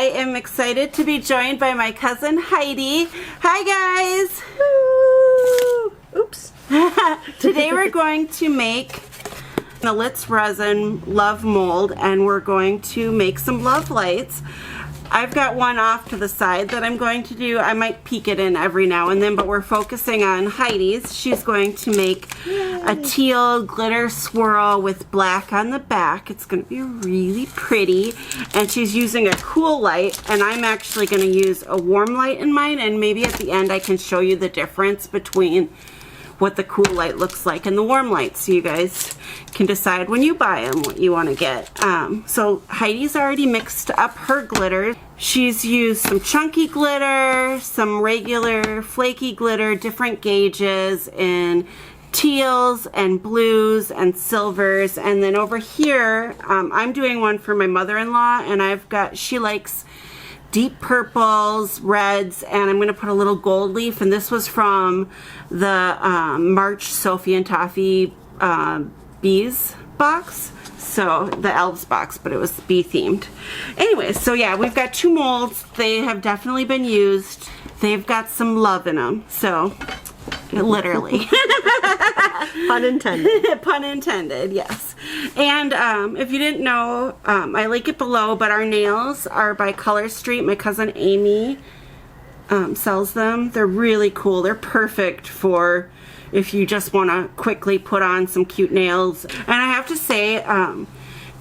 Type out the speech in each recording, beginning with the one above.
am excited to be joined by my cousin Heidi. Hi guys! Woo! Oops. Today we're going to make the Litz Resin Love Mold, and we're going to make some love lights. I've got one off to the side that I'm going to do. I might peek it in every now and then, but we're focusing on Heidi's. She's going to make a teal glitter swirl with black on the back. It's going to be really pretty, and she's using a cool light, and I'm actually going to use a warm light in mine, and maybe at the end I can show you the difference between what the cool light looks like and the warm light, so you guys can decide when you buy them what you want to get. So Heidi's already mixed up her glitter. She's used some chunky glitter, some regular flaky glitter, different gauges in teals and blues and silvers. And then over here, I'm doing one for my mother-in-law, and she likes deep purples, reds, and I'm going to put a little gold leaf, and this was from the March Sophie and Toffee bees box, so the elves box, but it was bee themed. Anyway, so yeah, we've got two molds. They have definitely been used. They've got some love in them, so literally. Pun intended. Pun intended, yes. And if you didn't know, I link it below, but our nails are by Color Street. My cousin Amy sells them. They're really cool. They're perfect for if you just want to quickly put on some cute nails. And I have to say,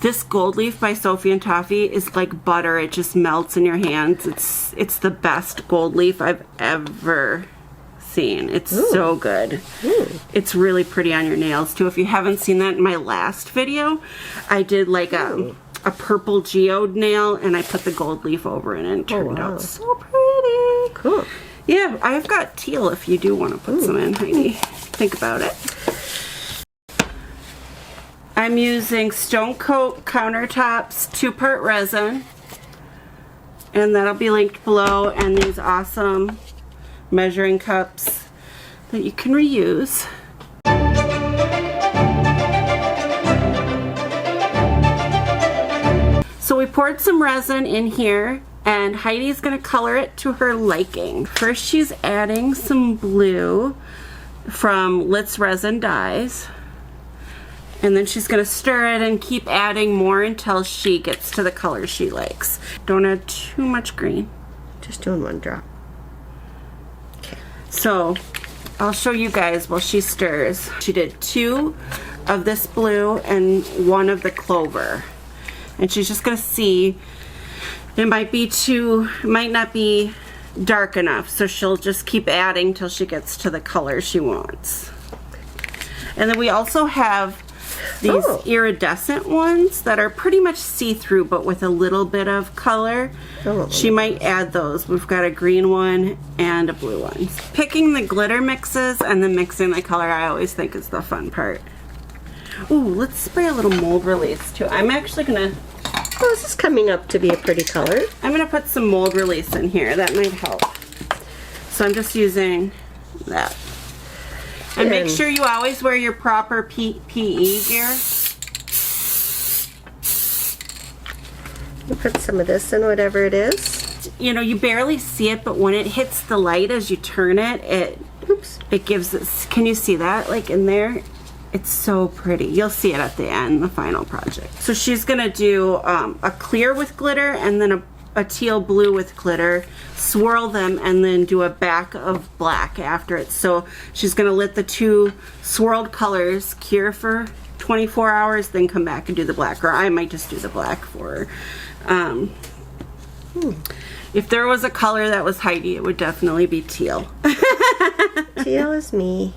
this gold leaf by Sophie and Toffee is like butter. It just melts in your hands. It's the best gold leaf I've ever seen. It's so good. It's really pretty on your nails too. If you haven't seen that in my last video, I did like a purple geode nail, and I put the gold leaf over it, and it turned out so pretty. Cool. Yeah, I've got teal if you do want to put some in, Heidi. Think about it. I'm using Stone Coat Countertops 2-part resin, and that'll be linked below, and these awesome measuring cups that you can reuse. So we poured some resin in here, and Heidi's going to color it to her liking. First she's adding some blue from Litz Resin Dyes, and then she's going to stir it and keep adding more until she gets to the color she likes. Don't add too much green. Just doing one drop. So I'll show you guys while she stirs. She did 2 of this blue and 1 of the clover, and she's just gonna see. It might not be dark enough, so she'll just keep adding till she gets to the color she wants. And then we also have these iridescent ones that are pretty much see-through but with a little bit of color. She might add those. We've got a green one and a blue one. Picking the glitter mixes and then mixing the color, I always think is the fun part. Ooh, let's spray a little mold release too. I'm actually gonna... Oh, this is coming up to be a pretty color. I'm gonna put some mold release in here. That might help. So I'm just using that. And make sure you always wear your proper PE gear. You put some of this in, whatever it is. You know, you barely see it, but when it hits the light as you turn it, it gives this. Can you see that? Like in there? It's so pretty. You'll see it at the end, the final project. So she's gonna do a clear with glitter and then a teal blue with glitter, swirl them, and then do a back of black after it. So she's gonna let the 2 swirled colors cure for 24 hours, then come back and do the black, or I might just do the black for her. If there was a color that was Heidi, it would definitely be teal. Teal is me.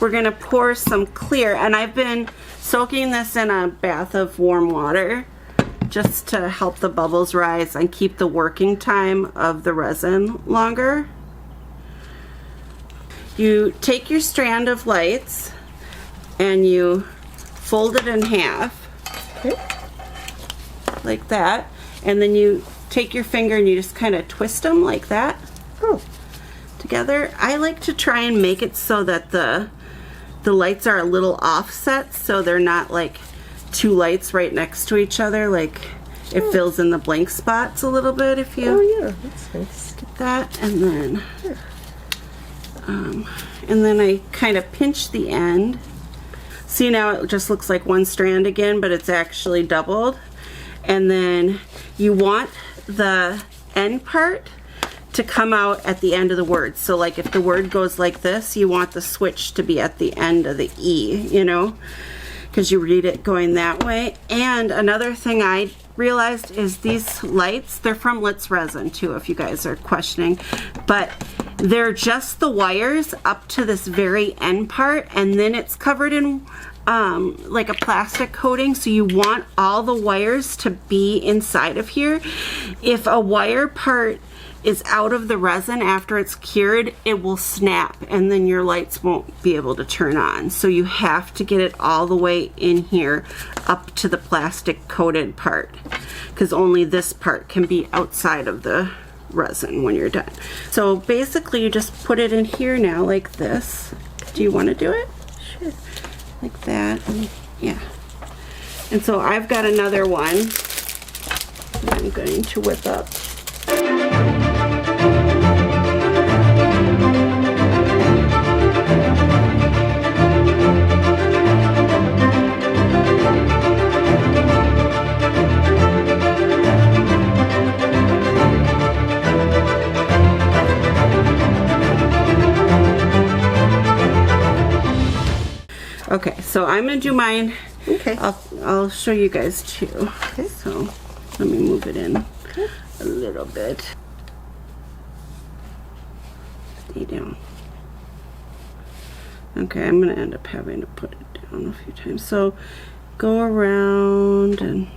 We're gonna pour some clear, and I've been soaking this in a bath of warm water just to help the bubbles rise and keep the working time of the resin longer. You take your strand of lights and you fold it in half, like that, and then you take your finger and you just kind of twist them like that together. I like to try and make it so that the the lights are a little offset, so they're not like two lights right next to each other. Like it fills in the blank spots a little bit if you yeah, that's nice. get that. And then I kind of pinch the end. See, now it just looks like one strand again, but it's actually doubled. And then you want the end part to come out at the end of the word. So like if the word goes like this, you want the switch to be at the end of the E, you know, because you read it going that way. And another thing I realized is these lights, they're from Resin too, if you guys are questioning, but they're just the wires up to this very end part, and then it's covered in like a plastic coating, so you want all the wires to be inside of here. If a wire part is out of the resin after it's cured, it will snap and then your lights won't be able to turn on. So you have to get it all the way in here up to the plastic coated part, because only this part can be outside of the resin when you're done. So basically you just put it in here now like this. Do you want to do it? Sure. Like that. And yeah. And so I've got another one that I'm going to whip up. Okay, so I'm gonna do mine. Okay. I'll show you guys too. Okay. So let me move it in a little bit. Stay down. Okay, I'm gonna end up having to put it down a few times. So go around and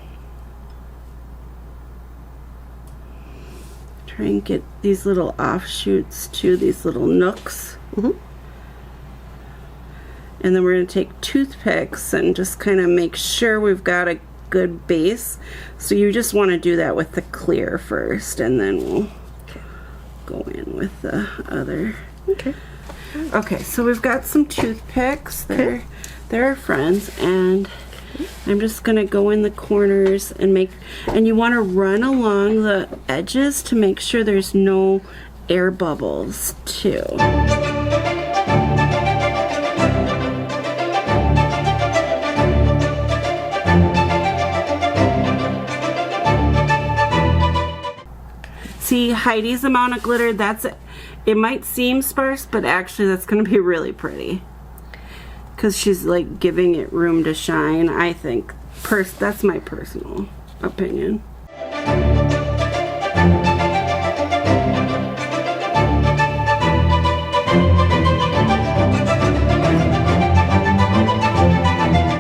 try and get these little offshoots too, these little nooks. Mm-hmm. And then we're going to take toothpicks and just kind of make sure we've got a good base. So you just want to do that with the clear first, and then we'll go in with the other. Okay. Okay, so we've got some toothpicks. They're our friends, and I'm just going to go in the corners and and you want to run along the edges to make sure there's no air bubbles too. See Heidi's amount of glitter, it might seem sparse, but actually that's going to be really pretty. Because she's like giving it room to shine, I think. That's my personal opinion.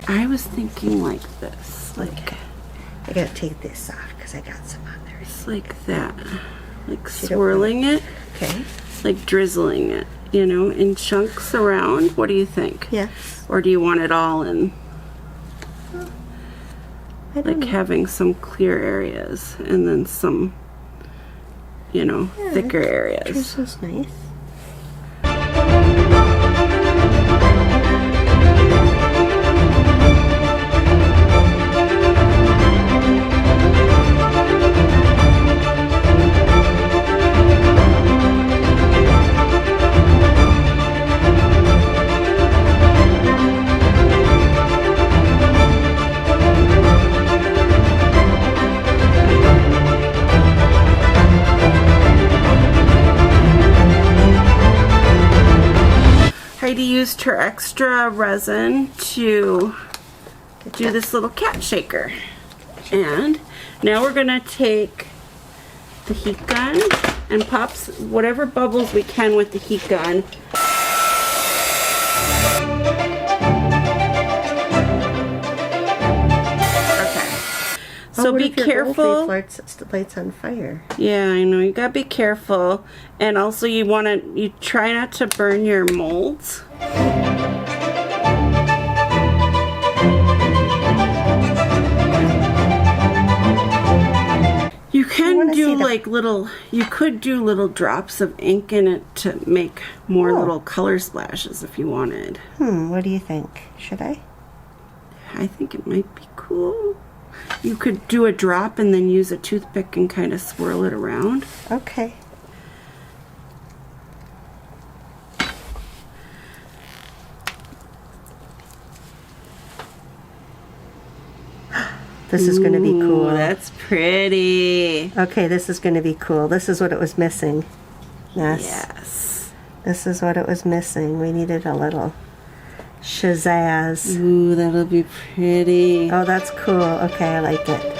I was thinking like this, like... I gotta take this off because I got some on there. It's like that. Like swirling it. Okay. Like drizzling it, you know, in chunks around. What do you think? Yes. Or do you want it all in? I don't Like know. having some clear areas and then some, you know, thicker areas. Drizzle's nice. Heidi used her extra resin to do this little cat shaker. And now we're gonna take the heat gun and pop whatever bubbles we can with the heat gun. So be careful. Lights on fire. Yeah, I know. You gotta be careful, and also you try not to burn your molds. You can do do like little, you could do little drops of ink in it to make more little color splashes if you wanted. What do you think? Should I? I think it might be cool. You could do a drop and then use a toothpick and kind of swirl it around. Okay. This is going to be cool. That's pretty. Okay, this is going to be cool. This is what it was missing. Yes. This is what it was missing. We needed a little shazazz. Ooh, that'll be pretty. Oh, that's cool. Okay, I like it.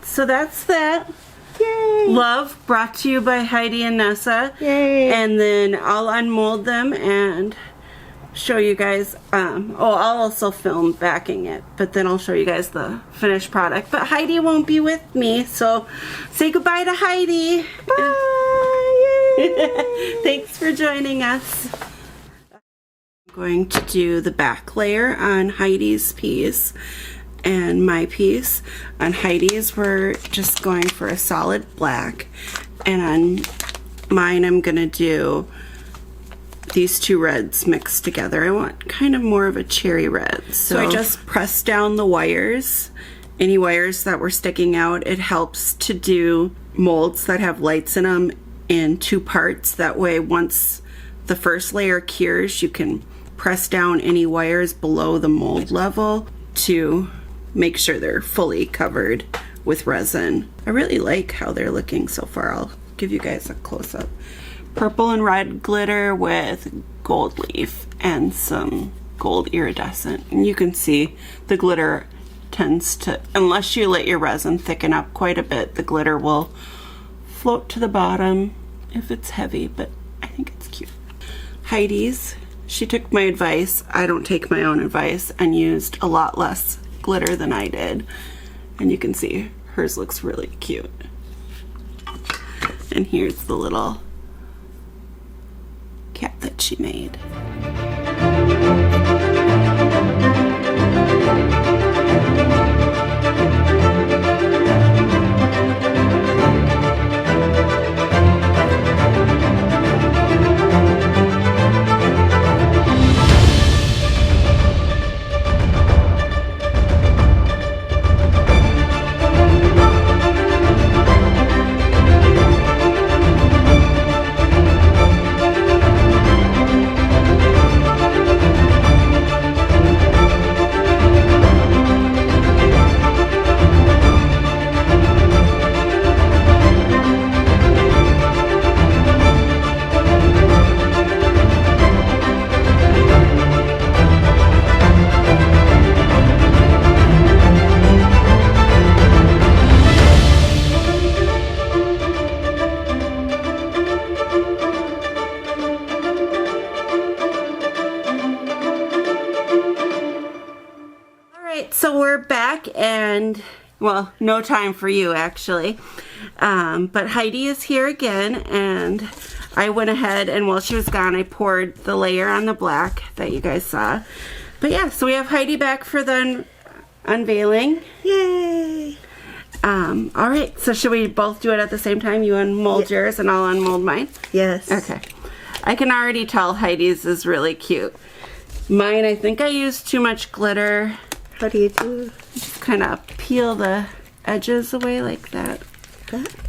So that's that. Yay! Love brought to you by Heidi and Nessa. Yay! And then I'll unmold them and show you guys. I'll also film backing it, but then I'll show you guys the finished product. But Heidi won't be with me, so say goodbye to Heidi. Bye! Thanks for joining us. I'm going to do the back layer on Heidi's piece and my piece. On Heidi's, we're just going for a solid black, and on mine I'm gonna do these two reds mixed together. I want kind of more of a cherry red. So I just pressed down the wires, any wires that were sticking out. It helps to do molds that have lights in them in two parts. That way, once the first layer cures, you can press down any wires below the mold level to make sure they're fully covered with resin. I really like how they're looking so far. I'll give you guys a close-up. Purple and red glitter with gold leaf and some gold iridescent. And you can see the glitter tends to, unless you let your resin thicken up quite a bit, the glitter will float to the bottom if it's heavy, but I think it's cute. Heidi's, she took my advice. I don't take my own advice, and used a lot less glitter than I did, and you can see hers looks really cute. And here's the little cat that she made. So we're back, and well, no time for you actually, but Heidi is here again, and I went ahead and while she was gone I poured the layer on the black that you guys saw. But yeah, so we have Heidi back for the unveiling. Yay! Alright, so should we both do it at the same time? You unmold yours and I'll unmold mine? Yes. Okay. I can already tell Heidi's is really cute. Mine, I think I used too much glitter. How do you do? Just kind of peel the edges away like that.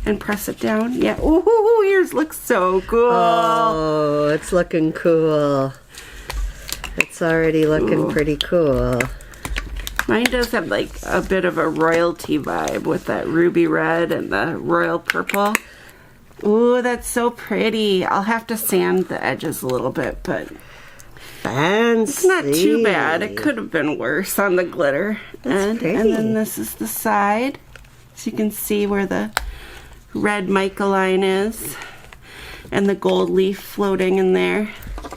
And press it down. Yeah. Ooh, yours looks so cool. Oh, it's looking cool. It's already looking pretty cool. Mine does have like a bit of a royalty vibe with that ruby red and the royal purple. Ooh, that's so pretty. I'll have to sand the edges a little bit, but Fancy. it's not too bad. It could have been worse on the glitter. And then this is the side. So you can see where the red mica line is. And the gold leaf floating in there.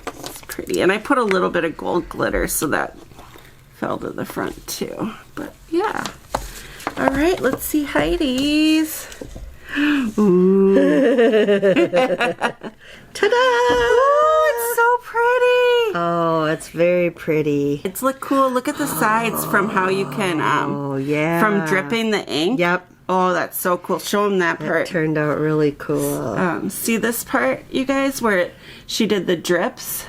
It's pretty. And I put a little bit of gold glitter so that fell to the front too. But yeah. All right, let's see Heidi's. Ooh. Ta-da! Oh, it's so pretty. Oh, it's very pretty. It's look cool. Look at the sides from how you can Oh, yeah. from dripping the ink. Yep. Oh, that's so cool. Show them that It part. turned out really cool. See this part, you guys, where she did the drips?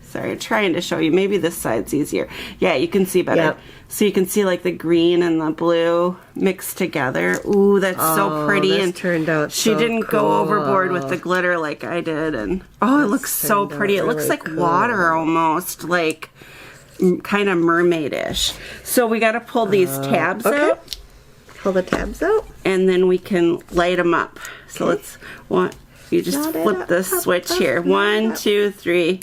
Sorry, trying to show you. Maybe this side's easier. Yeah, you can see better. Yep. So you can see like the green and the blue mixed together. Ooh, that's so pretty. This And turned out she so didn't cool. go overboard with the glitter like I did. And oh, it looks so turned out pretty. It looks really like cool. water almost, like kind of mermaidish. So we got to pull these tabs okay. out. Pull the tabs out. And then we can light them up. So Okay. you just Light it flip up, the up, switch up, here. light it 1, up. 2, 3.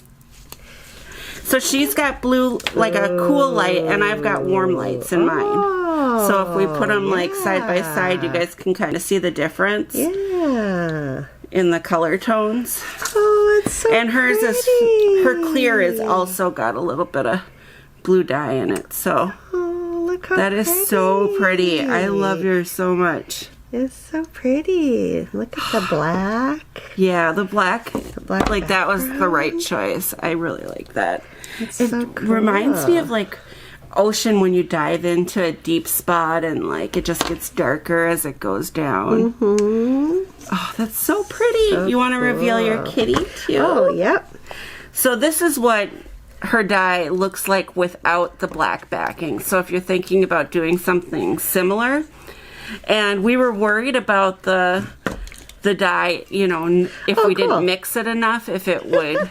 So she's got blue, like a cool light, and I've got warm lights in mine. So if we put them like side by side, you guys can kind of see the difference Yeah. in the color tones. Oh, it's so And hers pretty. is, her clear is also got a little bit of blue dye in it. So Oh, look how that is so pretty. I love yours so much. It's so pretty. Look at the black. Yeah, the black, black like that was the right choice. I really like that. It's It so cool. reminds me of like ocean when you dive into a deep spot and like it just gets darker as it goes down. Oh, that's so pretty. So you want to reveal your cool. kitty too? Oh, yep. So this is what her die looks like without the black backing. So if you're thinking about doing something similar, and we were worried about the dye, you know, if we cool. didn't mix it enough, if it would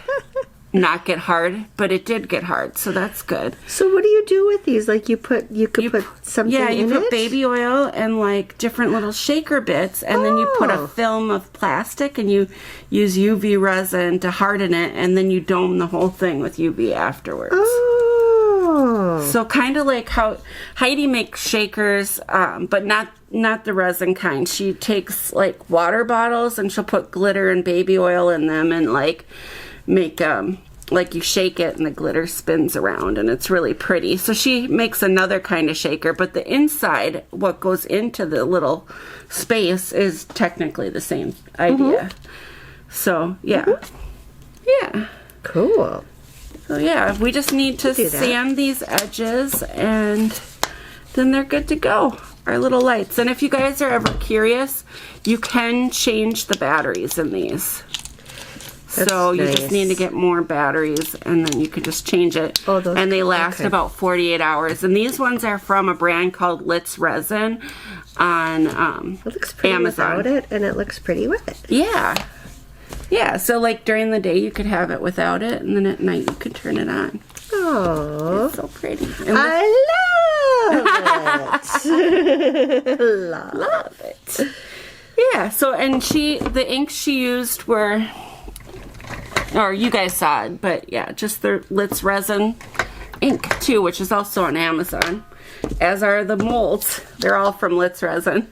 not get hard, but it did get hard, so that's good. So what do you do with these? Like you could put something Yeah, you in put it? baby oil and like different little shaker bits, and then you put a Oh. film of plastic and you use UV resin to harden it, and then you dome the whole thing with UV afterwards. Oh. So kind of like how Heidi makes shakers, but not the resin kind. She takes like water bottles and she'll put glitter and baby oil in them and like make like you shake it and the glitter spins around and it's really pretty. So she makes another kind of shaker, but the inside, what goes into the little space, is technically the same idea. So yeah, yeah. Cool. So yeah, we just need to do that. sand these edges and then they're good to go. Our little lights. And if you guys are ever curious, you can change the batteries in these. So you just nice. need to get more batteries and then you can just change it. Oh, those- and they last okay. about 48 hours. And these ones are from a brand called Resin on It looks pretty Amazon. without it, and it looks pretty with it. Yeah. Yeah, so like during the day you could have it without it, and then at night you could turn it on. Oh, It's so pretty. And I love it. love it. Yeah, so and the inks she used were, or you guys saw it, but yeah, just the Resin ink too, which is also on Amazon, as are the molds. They're all from Resin.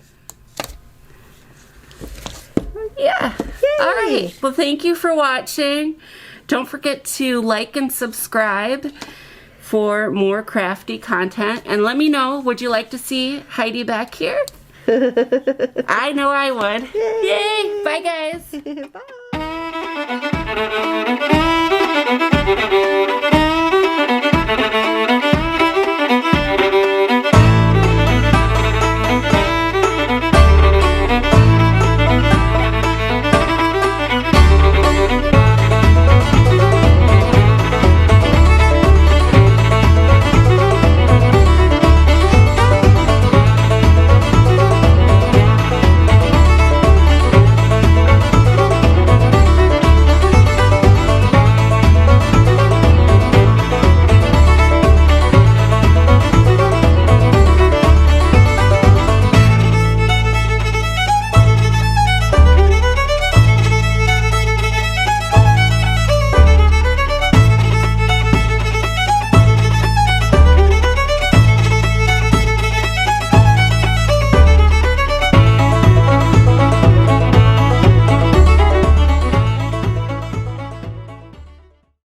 Yeah. All right. Well, thank you for watching. Don't forget to like and subscribe for more crafty content. And let me know, would you like to see Heidi back here? I know I would. Yay! Bye, guys. Bye.